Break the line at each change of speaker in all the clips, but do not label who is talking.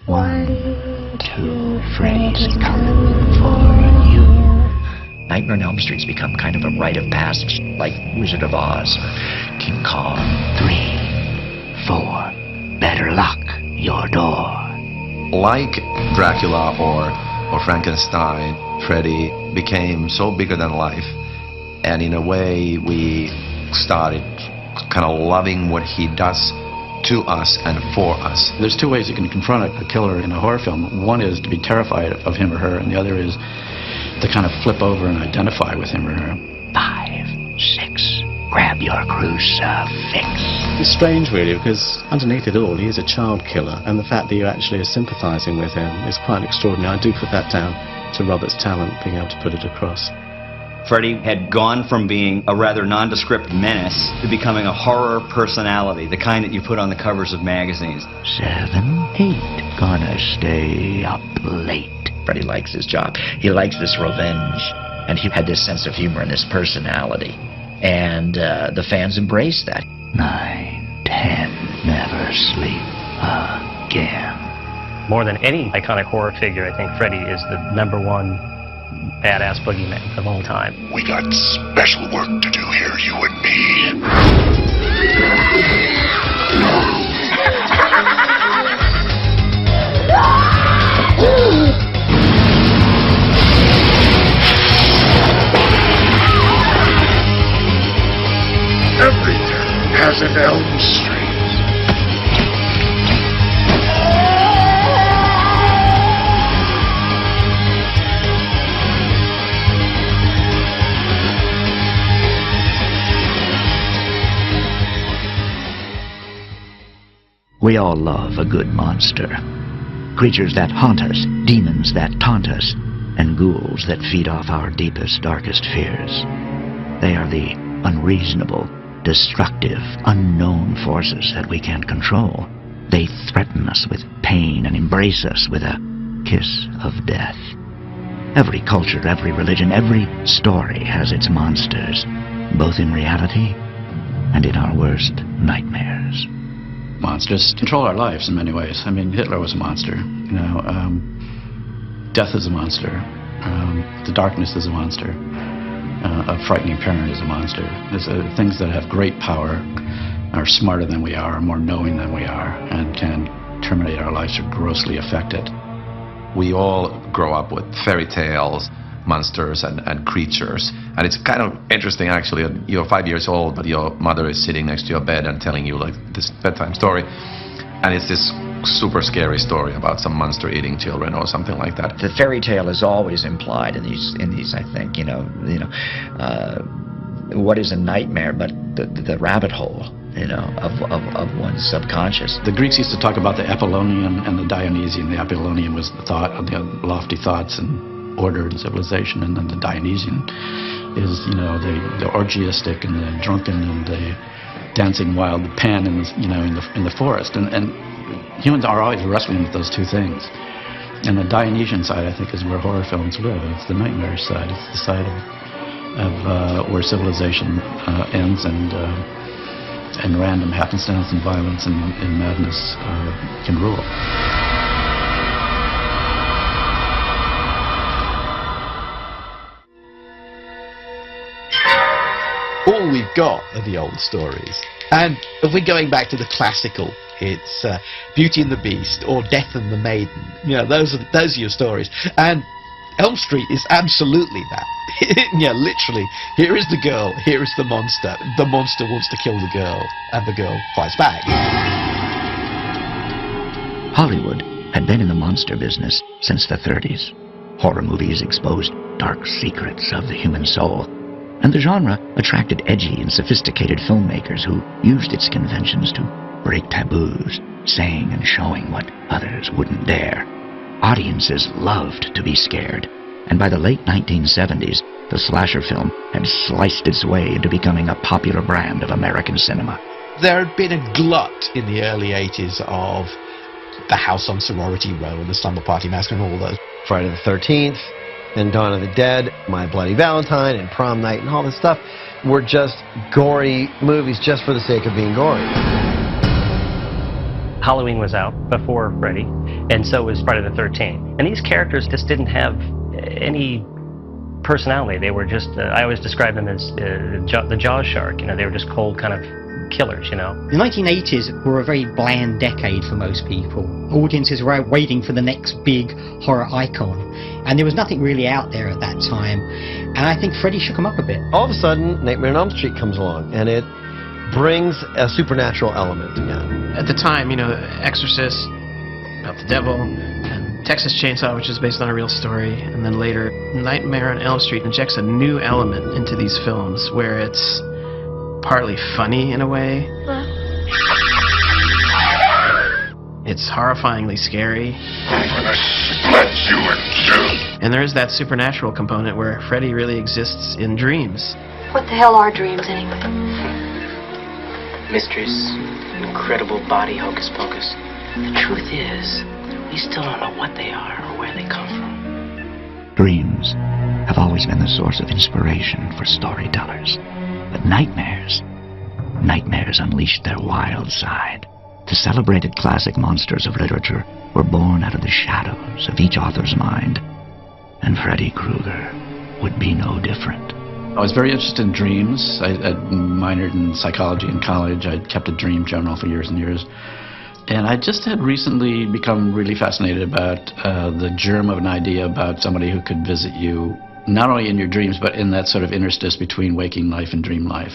1, 2, Freddy's coming for you. Nightmare on Elm Street's become kind of a rite of passage, like Wizard of Oz or King Kong. 3, 4, better lock your door.
Like Dracula or Frankenstein, Freddy became so bigger than life, and in a way we started kind of loving what he does to us and for us.
There's two ways you can confront a killer in a horror film. One is to be terrified of him or her, and the other is to kind of flip over and identify with him or her.
5, 6, grab your crucifix.
It's strange, really, because underneath it all, he is a child killer, and the fact that you actually are sympathising with him is quite extraordinary. I do put that down to Robert's talent, being able to put it across.
Freddy had gone from being a rather nondescript menace to becoming a horror personality, the kind that you put on the covers of magazines.
7, 8, gonna stay up late. Freddy likes his job. He likes this revenge, and he had this sense of humor and this personality. And the fans embraced that. 9, 10, never sleep again.
More than any iconic horror figure, I think Freddy is the #1 badass boogeyman of all time.
We got special work to do here, you and me. Everything has an Elm Street.
We all love a good monster. Creatures that haunt us, demons that taunt us, and ghouls that feed off our deepest, darkest fears. They are the unreasonable, destructive, unknown forces that we can't control. They threaten us with pain and embrace us with a kiss of death. Every culture, every religion, every story has its monsters, both in reality and in our worst nightmares.
Monsters control our lives in many ways. I mean, Hitler was a monster. Death is a monster. The darkness is a monster. A frightening parent is a monster. There's things that have great power, are smarter than we are more knowing than we are, and can terminate our lives or grossly affect it.
We all grow up with fairy tales, monsters and creatures, and it's kind of interesting actually. You're 5 years old, but your mother is sitting next to your bed and telling you like this bedtime story, and it's this super scary story about some monster eating children or something like that.
The fairy tale is always implied in these. I think what is a nightmare but the rabbit hole of one's subconscious.
The Greeks used to talk about the Apollonian and the Dionysian. The Apollonian was the thought of the lofty thoughts and order and civilization, and then the Dionysian is the orgiastic and the drunken and the dancing wild Pan in the forest, and humans are always wrestling with those two things. And the Dionysian side, I think, is where horror films live. It's the nightmare side. It's the side of where civilization ends and random happenstance and violence and madness can rule.
All we've got are the old stories. And if we're going back to the classical, it's Beauty and the Beast or Death and the Maiden. Those are your stories. And Elm Street is absolutely that. Literally, here is the girl, here is the monster. The monster wants to kill the girl, and the girl fights back.
Hollywood had been in the monster business since the 30s. Horror movies exposed dark secrets of the human soul, and the genre attracted edgy and sophisticated filmmakers who used its conventions to break taboos, saying and showing what others wouldn't dare. Audiences loved to be scared, and by the late 1970s, the slasher film had sliced its way into becoming a popular brand of American cinema.
There had been a glut in the early 80s of The House on Sorority Row and The Slumber Party Massacre and all those.
Friday the 13th, and Dawn of the Dead, My Bloody Valentine, and Prom Night, and all this stuff were just gory movies just for the sake of being gory.
Halloween was out before Freddy, And so was Friday the 13th. And these characters just didn't have any personality. They were just, I always describe them as the Jaws shark. You know, they were just cold kind of killers, you know.
The 1980s were a very bland decade for most people. Audiences were out waiting for the next big horror icon. And there was nothing really out there at that time. And I think Freddy shook them up a bit.
All of a sudden, Nightmare on Elm Street comes along, and it brings a supernatural element again.
At the time, you know, Exorcist, about the devil, and Texas Chainsaw, which is based on a real story, and then later Nightmare on Elm Street injects a new element into these films where it's partly funny in a way. It's horrifyingly scary.
I'm gonna split you in two.
And there is that supernatural component where Freddy really exists in dreams.
What the hell are dreams anyway?
Mysteries, incredible body hocus pocus. The truth is, we still don't know what they are or where they come from.
Dreams have always been the source of inspiration for storytellers. But nightmares unleashed their wild side. The celebrated classic monsters of literature were born out of the shadows of each author's mind. And Freddy Krueger would be no different.
I was very interested in dreams. I minored in psychology in college. I kept a dream journal for years and years. And I just had recently become really fascinated about the germ of an idea about somebody who could visit you, not only in your dreams, but in that sort of interstice between waking life and dream life.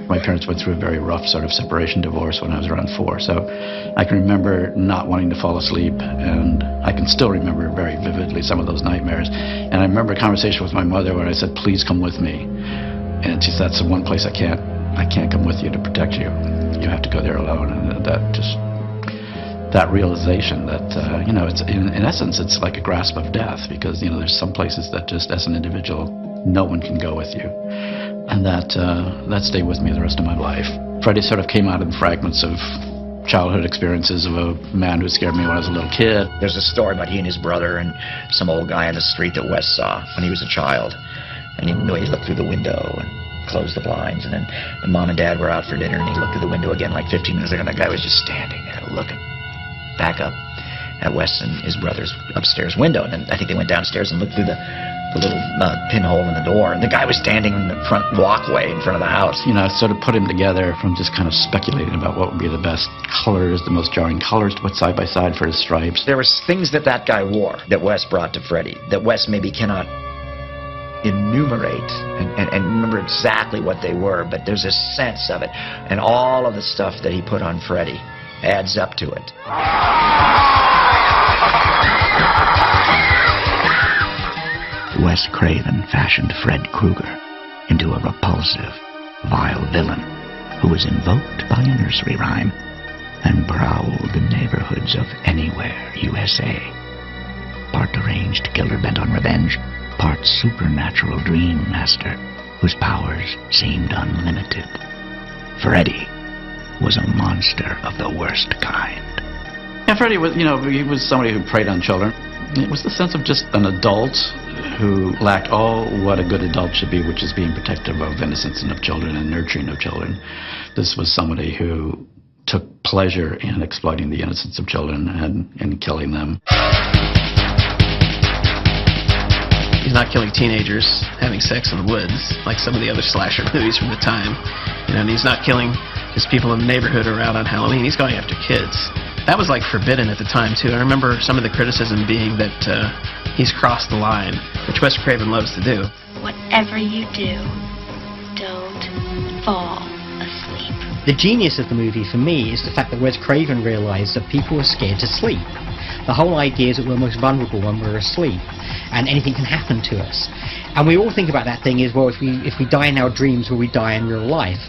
My parents went through a very rough sort of separation divorce when I was around 4, so I can remember not wanting to fall asleep, and I can still remember very vividly some of those nightmares. And I remember a conversation with my mother where I said, "Please come with me." And she said, "That's the one place I can't come with you to protect you. You have to go there alone." And that realization that, you know, it's in essence, it's like a grasp of death, because, you know, there's some places that just as an individual, no one can go with you. And that stayed with me the rest of my life. Freddy sort of came out in fragments of childhood experiences of a man who scared me when I was a little kid.
There's a story about he and his brother and some old guy on the street that Wes saw when he was a child. And he looked through the window and closed the blinds. And then the mom and dad were out for dinner, and he looked through the window again like 15 minutes later, and that guy was just standing there looking back up at Wes and his brother's upstairs window. And then I think they went downstairs and looked through the little pinhole in the door, and the guy was standing in the front walkway in front of the house.
You know, I sort of put him together from just kind of speculating about what would be the best colors, the most jarring colors to put side by side for his stripes.
There was things that guy wore that Wes brought to Freddy that Wes maybe cannot enumerate and remember exactly what they were, but there's a sense of it, and all of the stuff that he put on Freddy adds up to it. Wes Craven fashioned Fred Krueger into a repulsive, vile villain who was invoked by a nursery rhyme and prowled the neighborhoods of Anywhere, USA. Part deranged killer bent on revenge, part supernatural dream master whose powers seemed unlimited. Freddy was a monster of the worst kind.
Yeah, Freddy was, you know, he was somebody who preyed on children. It was the sense of just an adult who lacked all what a good adult should be, which is being protective of innocence and of children and nurturing of children. This was somebody who took pleasure in exploiting the innocence of children and killing them.
He's not killing teenagers having sex in the woods like some of the other slasher movies from the time. You know, and he's not killing just people in the neighborhood or out on Halloween. He's going after kids. That was like forbidden at the time too. I remember some of the criticism being that he's crossed the line, which Wes Craven loves to do.
Whatever you do, don't fall asleep.
The genius of the movie for me is the fact that Wes Craven realized that people were scared to sleep. The whole idea is that we're most vulnerable when we're asleep, and anything can happen to us. And we all think about that thing is, well, if we die in our dreams, will we die in real life?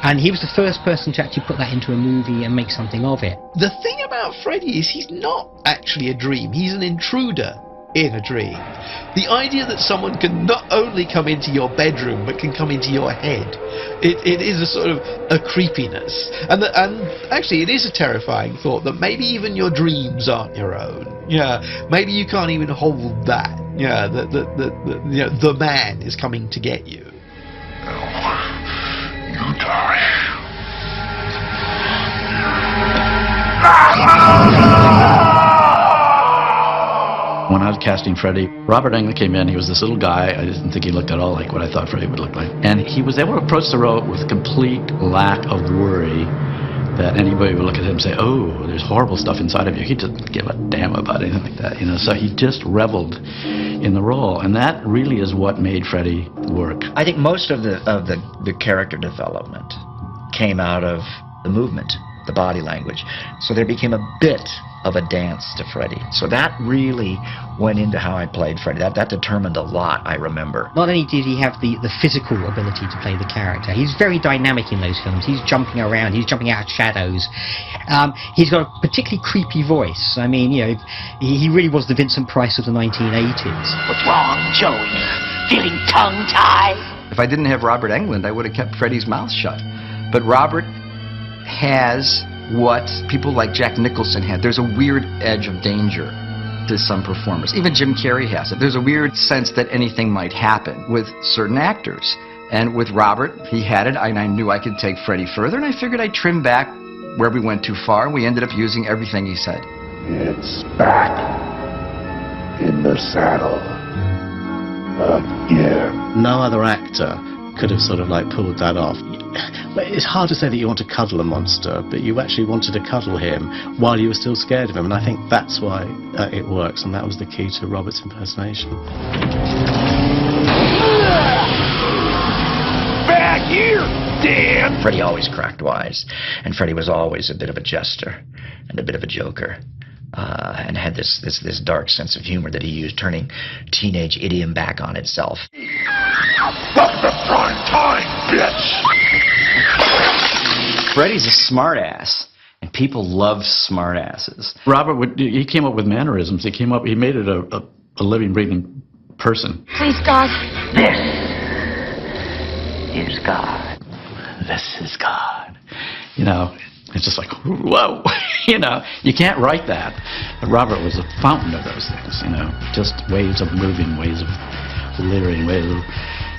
And he was the first person to actually put that into a movie and make something of it.
The thing about Freddy is he's not actually a dream. He's an intruder in a dream. The idea that someone can not only come into your bedroom but can come into your head, it is a sort of a creepiness. And actually it is a terrifying thought that maybe even your dreams aren't your own. Yeah, maybe you can't even hold that. Yeah, the man is coming to get you.
You die.
When I was casting Freddy, Robert Englund came in. He was this little guy. I didn't think he looked at all like what I thought Freddy would look like. And he was able to approach the role with complete lack of worry that anybody would look at him and say, oh, there's horrible stuff inside of you. He didn't give a damn about anything like that, you know. So he just reveled in the role, and that really is what made Freddy work.
I think most of the character development came out of the movement, the body language. So there became a bit of a dance to Freddy. So that really went into how I played Freddy. That determined a lot, I remember.
Not only did he have the physical ability to play the character, he's very dynamic in those films. He's jumping around, he's jumping out of shadows. He's got a particularly creepy voice. I mean, you know, he really was the Vincent Price of the 1980s.
What's wrong, Joey? Feeling tongue-tied?
If I didn't have Robert Englund, I would have kept Freddy's mouth shut. But Robert has what people like Jack Nicholson had. There's a weird edge of danger to some performers. Even Jim Carrey has it. There's a weird sense that anything might happen with certain actors. And with Robert, he had it, and I knew I could take Freddy further, and I figured I'd trim back where we went too far, and we ended up using everything he said.
It's back in the saddle again.
No other actor could have sort of like pulled that off. It's hard to say that you want to cuddle a monster, but you actually wanted to cuddle him while you were still scared of him, and I think that's why it works, and that was the key to Robert's impersonation.
Back here, Dan!
Freddy always cracked wise, and Freddy was always a bit of a jester and a bit of a joker. And had this dark sense of humor that he used, turning teenage idiom back on itself.
Welcome to prime time, bitch!
Freddy's a smartass, and people love smartasses.
Robert, he came up with mannerisms. He made it a living, breathing person.
Please, God.
This is God.
This is God. You know, it's just like, whoa, you know, you can't write that. But Robert was a fountain of those things, you know, just ways of moving, ways of leering, ways of,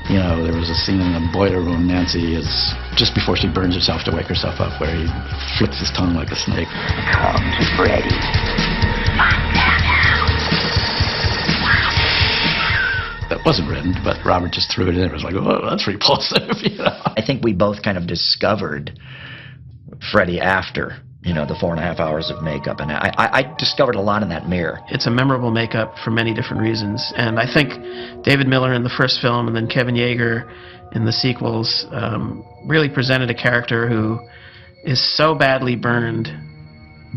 you know, there was a scene in the boiler room, Nancy is, just before she burns herself to wake herself up, where he flicks his tongue like a snake.
Come to Freddy.
That wasn't written, but Robert just threw it in. It was like, oh, that's repulsive, you know.
I think we both kind of discovered Freddy after, you know, the 4.5 hours of makeup, and I discovered a lot in that mirror.
It's a memorable makeup for many different reasons, and I think David Miller in the first film and then Kevin Yeager in the sequels really presented a character who is so badly burned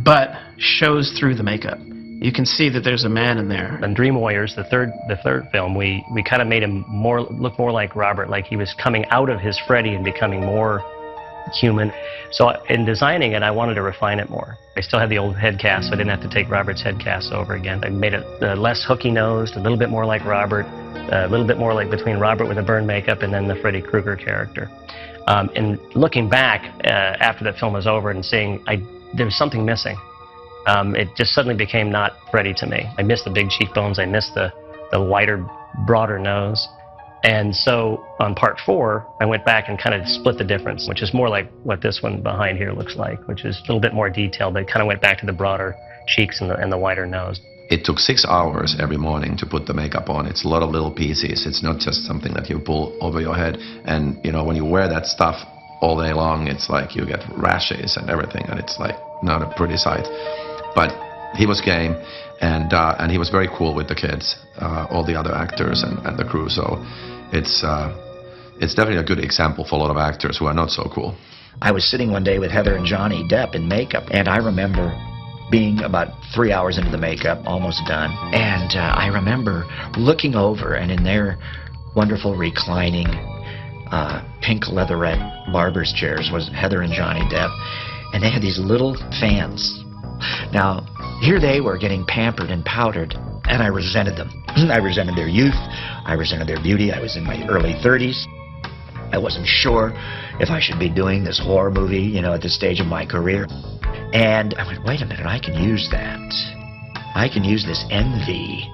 but shows through the makeup. You can see that there's a man in there.
In Dream Warriors, the third film, we kind of made him look more like Robert, like he was coming out of his Freddy and becoming more human. So in designing it, I wanted to refine it more. I still had the old head cast, so I didn't have to take Robert's head cast over again. I made it less hooky-nosed, a little bit more like Robert, a little bit more like between Robert with the burn makeup and then the Freddy Krueger character. And looking back after that film was over and seeing there was something missing. It just suddenly became not Freddy to me. I missed the big cheekbones, I missed the wider, broader nose. And so on part 4, I went back and kind of split the difference, which is more like what this one behind here looks like, which is a little bit more detailed, but kind of went back to the broader cheeks and the wider nose.
It took 6 hours every morning to put the makeup on. It's a lot of little pieces. It's not just something that you pull over your head. And, you know, when you wear that stuff all day long, it's like you get rashes and everything, and it's like not a pretty sight. But he was game, and he was very cool with the kids, all the other actors and the crew. So it's definitely a good example for a lot of actors who are not so cool.
I was sitting one day with Heather and Johnny Depp in makeup, and I remember being about 3 hours into the makeup, almost done, and I remember looking over, and in their wonderful reclining pink leatherette barber's chairs was Heather and Johnny Depp, and they had these little fans. Now, here they were getting pampered and powdered, and I resented them. I resented their youth. I resented their beauty. I was in my early 30s. I wasn't sure if I should be doing this horror movie, you know, at this stage of my career. And I went, wait a minute, I can use that. I can use this envy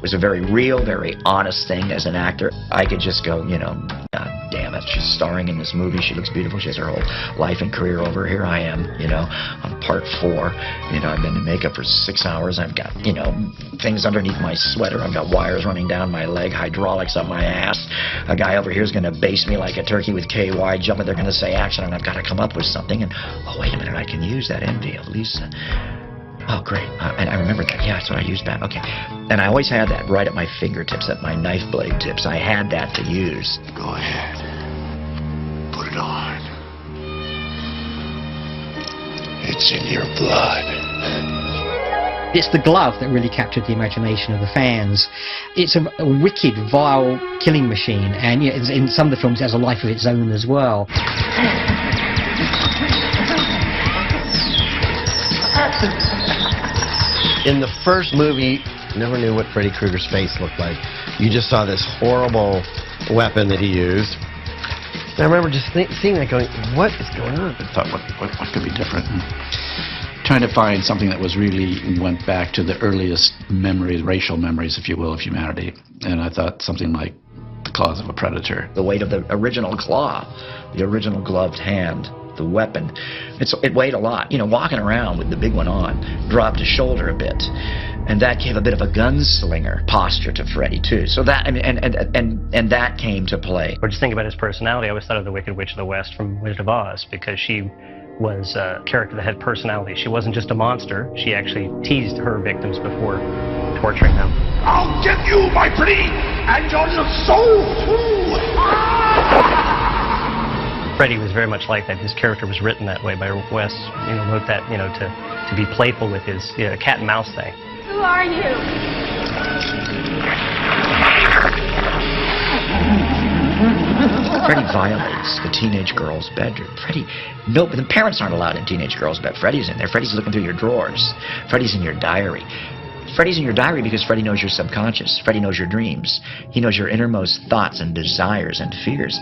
It was a very real, very honest thing as an actor. I could just go, you know, God damn it, she's starring in this movie, she looks beautiful, she has her whole life and career over. Here I am, you know, on part 4. You know, I've been in makeup for 6 hours. I've got, you know, things underneath my sweater. I've got wires running down my leg, hydraulics up my ass. A guy over here is going to baste me like a turkey with KY, jumping, they're going to say action, and I've got to come up with something. And, oh, wait a minute, I can use that envy of Lisa. Oh, great. And I remember that. Yeah, that's what I used back. Okay. And I always had that right at my fingertips, at my knife blade tips. I had that to use.
Go ahead. Put it on. It's in your blood.
It's the glove that really captured the imagination of the fans. It's a wicked, vile killing machine, and you know, in some of the films it has a life of its own as well.
In the first movie, never knew what Freddy Krueger's face looked like. You just saw this horrible weapon that he used. And I remember just seeing that going, what is going on?
I thought, what could be different? And trying to find something that was really went back to the earliest memories, racial memories, if you will, of humanity. And I thought something like the claws of a predator.
The weight of the original claw, the original gloved hand, the weapon, it weighed a lot. You know, walking around with the big one on, dropped his shoulder a bit. And that gave a bit of a gunslinger posture to Freddy too. So that, I mean, and that came to play.
Or just think about his personality. I always thought of the Wicked Witch of the West from Wizard of Oz, because she was a character that had personality. She wasn't just a monster. She actually teased her victims before torturing them.
I'll give you my pretty and your little soul too.
Freddy was very much like that. His character was written that way by Wes. You know, wrote that, you know, to be playful with his cat and mouse thing.
Who are you?
Freddy violates the teenage girl's bedroom. No, the parents aren't allowed in teenage girl's bed. Freddy's in there. Freddy's looking through your drawers. Freddy's in your diary. Freddy's in your diary because Freddy knows your subconscious. Freddy knows your dreams. He knows your innermost thoughts and desires and fears.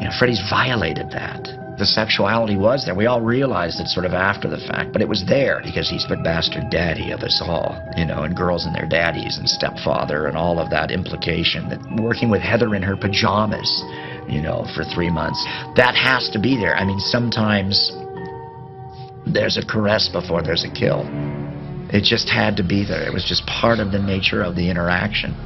You know, Freddy's violated that. The sexuality was there. We all realized it sort of after the fact, but it was there because he's the bastard daddy of us all, you know, and girls and their daddies and stepfather and all of that implication that working with Heather in her pajamas, you know, for 3 months. That has to be there. I mean, sometimes there's a caress before there's a kill. It just had to be there. It was just part of the nature of the interaction.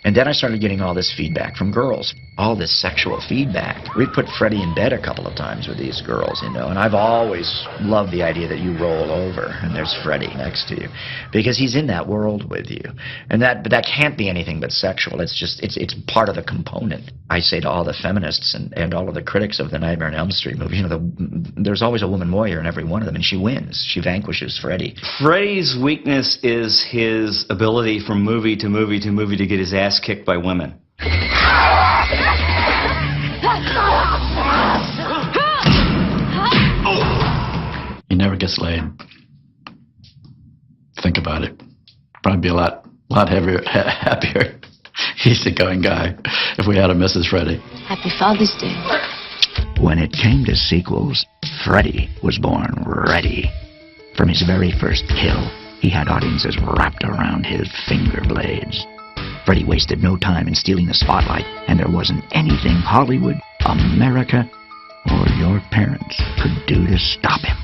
And then I started getting all this feedback from girls, all this sexual feedback. We'd put Freddy in bed a couple of times with these girls, you know, and I've always loved the idea that you roll over and there's Freddy next to you, because he's in that world with you. And but that can't be anything but sexual. It's just, it's part of the component. I say to all the feminists and all of the critics of the Nightmare on Elm Street movies, you know, there's always a woman warrior in every one of them, and she wins. She vanquishes Freddy.
Freddy's weakness is his ability from movie to movie to movie to get his ass kicked by women.
He never gets laid. Think about it. Probably be a lot happier, easygoing guy if we had a Mrs. Freddy.
Happy Father's Day.
When it came to sequels, Freddy was born ready. From his very first kill, he had audiences wrapped around his finger blades. Freddy wasted no time in stealing the spotlight, and there wasn't anything Hollywood, America, or your parents could do to stop him.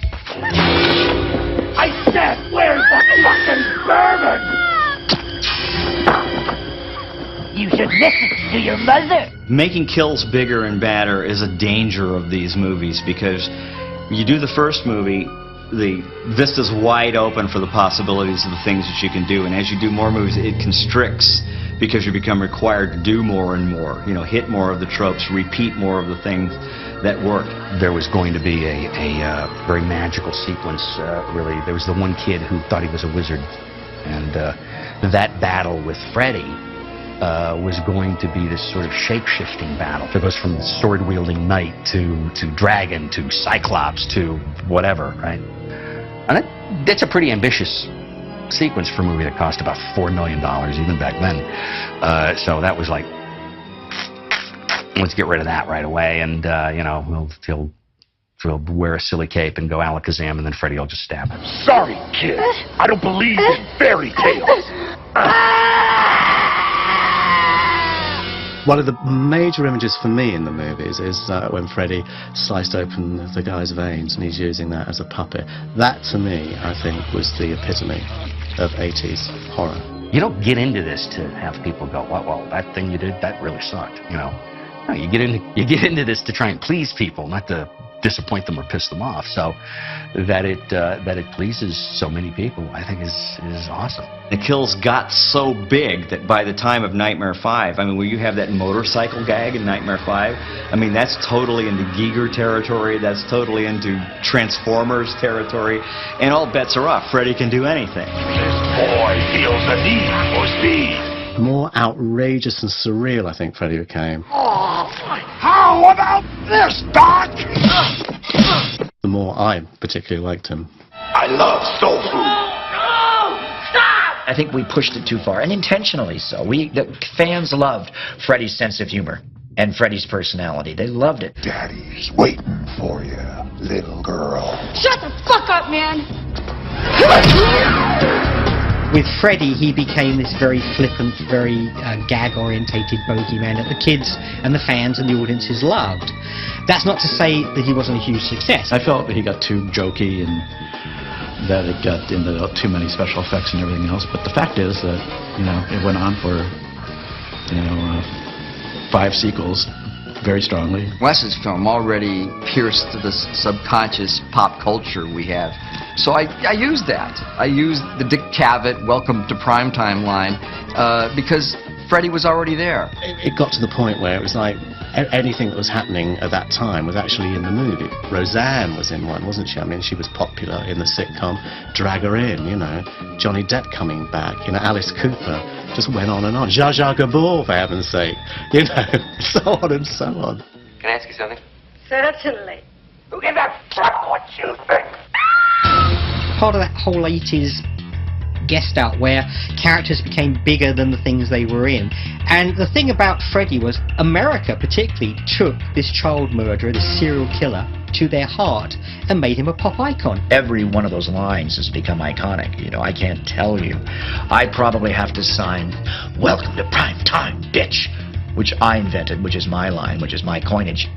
I said, where's the fucking bourbon?
You should listen to your mother.
Making kills bigger and badder is a danger of these movies, because you do the first movie, the vista's wide open for the possibilities of the things that you can do, and as you do more movies, it constricts because you become required to do more and more, you know, hit more of the tropes, repeat more of the things that work.
There was going to be a very magical sequence, really. There was the one kid who thought he was a wizard, and that battle with Freddy was going to be this sort of shape-shifting battle. It goes from sword-wielding knight to dragon to cyclops to whatever, right? And that's a pretty ambitious sequence for a movie that cost about $4 million even back then. So that was like, let's get rid of that right away, and you know, he'll he'll wear a silly cape and go Alakazam, and then Freddy will just stab him.
Sorry, kid. I don't believe in fairy tales.
One of the major images for me in the movies is when Freddy sliced open the guy's veins and he's using that as a puppet. That, to me, I think, was the epitome of 80s horror.
You don't get into this to have people go, well, that thing you did, that really sucked, you know. No, you get into this to try and please people, not to disappoint them or piss them off. So that it pleases so many people, I think, is awesome.
The kills got so big that by the time of Nightmare 5, I mean, where you have that motorcycle gag in Nightmare 5, I mean, that's totally into Giger territory, that's totally into Transformers territory, and all bets are off. Freddy can do anything.
This boy feels the need for speed.
The more outrageous and surreal I think Freddy became,
How about this, Doc?
the more I particularly liked him.
I love soul food.
I think we pushed it too far, and intentionally so. The fans loved Freddy's sense of humor and Freddy's personality. They loved it.
Daddy's waiting for you, little girl.
Shut the fuck up, man!
With Freddy, he became this very flippant, very gag-orientated bogeyman that the kids and the fans and the audiences loved. That's not to say that he wasn't a huge success.
I felt that he got too jokey and that it got into too many special effects and everything else. But the fact is that, you know, it went on for, 5 sequels very strongly.
Wes's film already pierced the subconscious pop culture we have. So I used that. I used the Dick Cavett Welcome to Primetime line because Freddy was already there.
It got to the point where it was like anything that was happening at that time was actually in the movie. Roseanne was in one, wasn't she? I mean, she was popular in the sitcom. Drag Her In, you know. Johnny Depp coming back, you know, Alice Cooper. Just went on and on. Zsa Zsa Gabor, for heaven's sake. You know, so on and so on.
Can I ask you something?
Certainly.
Who gives a fuck what you think?
Part of that whole 80s guest out where characters became bigger than the things they were in. And the thing about Freddy was America particularly took this child murderer, this serial killer, to their heart and made him a pop icon.
Every one of those lines has become iconic. You know, I can't tell you. I probably have to sign "Welcome to Prime Time, bitch," which I invented, which is my line, which is my coinage,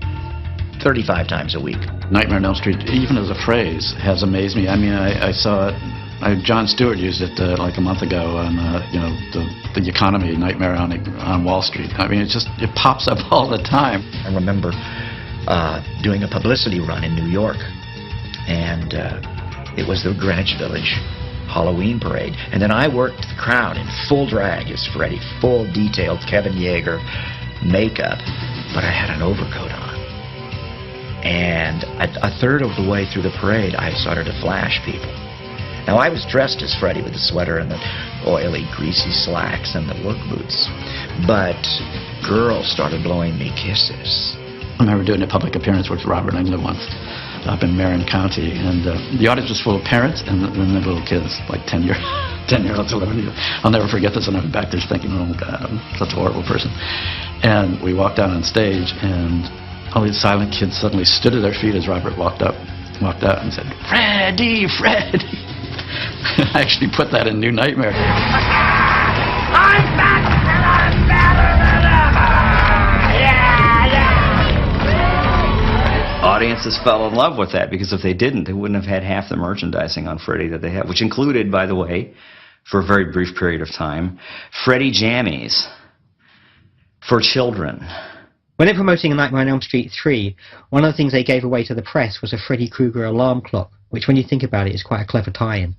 35 times a week.
Nightmare on Elm Street, even as a phrase, has amazed me. I mean, I saw it. John Stewart used it like a month ago on the economy, Nightmare on Wall Street. I mean, it pops up all the time.
I remember doing a publicity run in New York, and it was the Greenwich Village Halloween parade, and then I worked the crowd in full drag as Freddy, full detailed Kevin Yeager makeup, but I had an overcoat on. And a third of the way through the parade, I started to flash people. Now, I was dressed as Freddy with the sweater and the oily, greasy slacks and the work boots, but girls started blowing me kisses.
I remember doing a public appearance with Robert Englund once up in Marin County, and the audience was full of parents and the little kids, like 10-year-olds, 11-year-olds. I'll never forget this, and I'm back there thinking, oh, God, I'm such a horrible person. And we walked out on stage, and all these silent kids suddenly stood at their feet as Robert walked out and said, "Freddy, Freddy." I actually put that in New Nightmare.
I'm back and I'm better than ever! Yeah!
Audiences fell in love with that, because if they didn't, they wouldn't have had half the merchandising on Freddy that they have, which included, by the way, for a very brief period of time, Freddy jammies for children.
When they're promoting A Nightmare on Elm Street 3, one of the things they gave away to the press was a Freddy Krueger alarm clock, which, when you think about it, is quite a clever tie-in.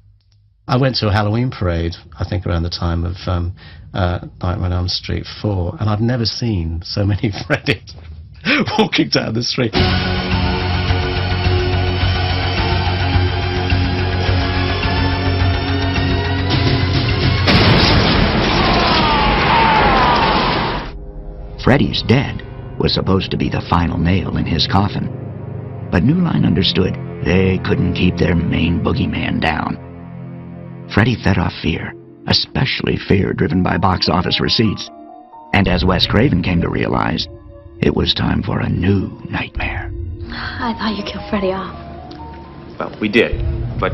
I went to a Halloween parade, I think around the time of Nightmare on Elm Street 4, and I've never seen so many Freddys walking down the street.
Freddy's dead was supposed to be the final nail in his coffin. But New Line understood they couldn't keep their main boogeyman down. Freddy fed off fear, especially fear driven by box office receipts. And as Wes Craven came to realize, it was time for a new nightmare.
I thought you killed Freddy off.
Well, we did, but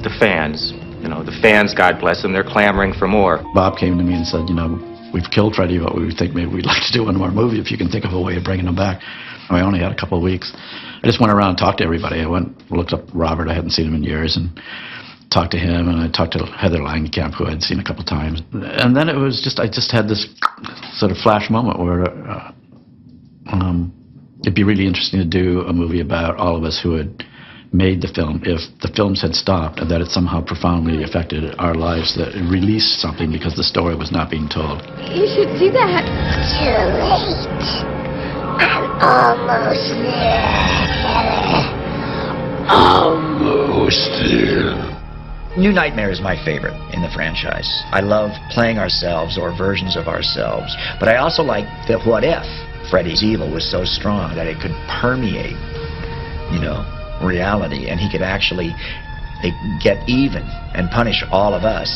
the fans, the fans, God bless them, they're clamoring for more.
Bob came to me and said, we've killed Freddy, but we think maybe we'd like to do one more movie if you can think of a way of bringing him back. I only had a couple of weeks. I just went around and talked to everybody. I looked up Robert. I hadn't seen him in years, and talked to him, and I talked to Heather Langenkamp, who I'd seen a couple of times. And then it was just, I just had this sort of flash moment where it'd be really interesting to do a movie about all of us who had made the film, if the films had stopped, and that it somehow profoundly affected our lives, that it released something because the story was not being told.
You should see that.
Too late. I'm almost there.
Almost there. New Nightmare is my favorite in the franchise. I love playing ourselves or versions of ourselves, but I also like the what if Freddy's evil was so strong that it could permeate, reality, and he could actually get even and punish all of us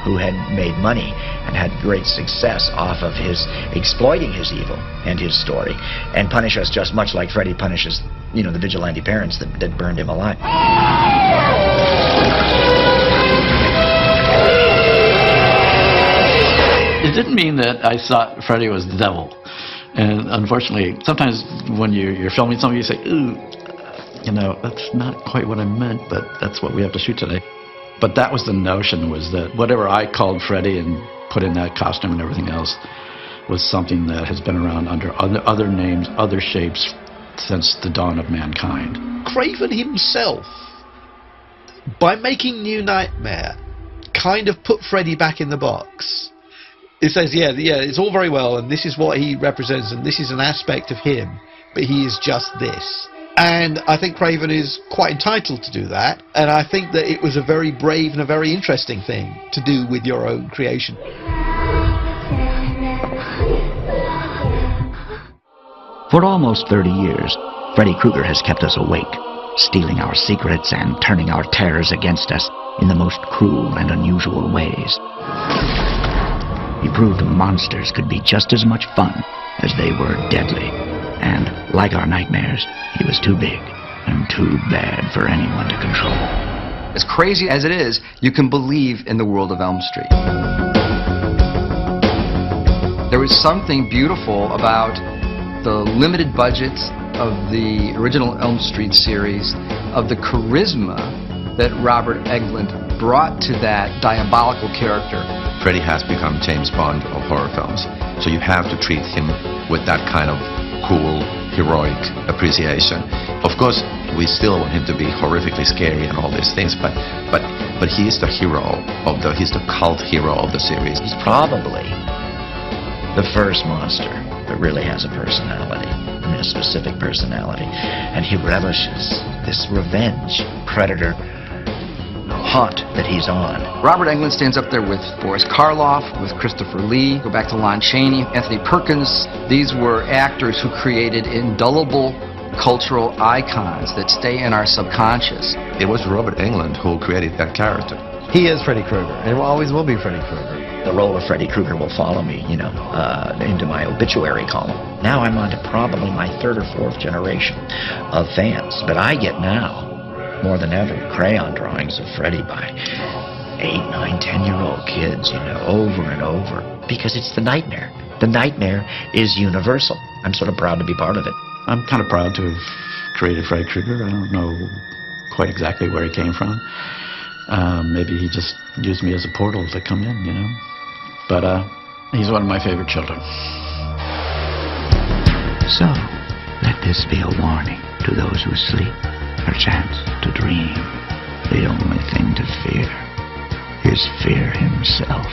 who had made money and had great success off of his exploiting his evil and his story, and punish us just much like Freddy punishes, the vigilante parents that burned him alive.
It didn't mean that I thought Freddy was the devil. And unfortunately, sometimes when you're filming something, you say, ooh, that's not quite what I meant, but that's what we have to shoot today. But that was the notion, was that whatever I called Freddy and put in that costume and everything else was something that has been around under other names, other shapes since the dawn of mankind.
Craven himself, by making New Nightmare, kind of put Freddy back in the box. It says, yeah, it's all very well, and this is what he represents, and this is an aspect of him, but he is just this. And I think Craven is quite entitled to do that, and I think that it was a very brave and a very interesting thing to do with your own creation.
For almost 30 years, Freddy Krueger has kept us awake, stealing our secrets and turning our terrors against us in the most cruel and unusual ways. He proved monsters could be just as much fun as they were deadly. And, like our nightmares, he was too big and too bad for anyone to control.
As crazy as it is, you can believe in the world of Elm Street. There was something beautiful about the limited budgets of the original Elm Street series, of the charisma that Robert Englund brought to that diabolical character.
Freddy has become James Bond of horror films, so you have to treat him with that kind of cool, heroic appreciation. Of course, we still want him to be horrifically scary and all these things, but he's the hero he's the cult hero of the series.
He's probably the first monster that really has a personality, a specific personality, and he relishes this revenge, predator haunt that he's on.
Robert Englund stands up there with Boris Karloff, with Christopher Lee, go back to Lon Chaney, Anthony Perkins. These were actors who created indelible cultural icons that stay in our subconscious.
It was Robert Englund who created that character.
He is Freddy Krueger, and always will be Freddy Krueger. The role of Freddy Krueger will follow me, into my obituary column. Now I'm on to probably my third or fourth generation of fans, but I get now, more than ever, crayon drawings of Freddy by 8, 9, 10-year-old kids, over and over, because it's the nightmare. The nightmare is universal. I'm sort of proud to be part of it.
I'm kind of proud to have created Freddy Krueger. I don't know quite exactly where he came from. Maybe he just used me as a portal to come in, But he's one of my favorite children.
So, let this be a warning to those who sleep, perchance to dream. The only thing to fear is fear himself.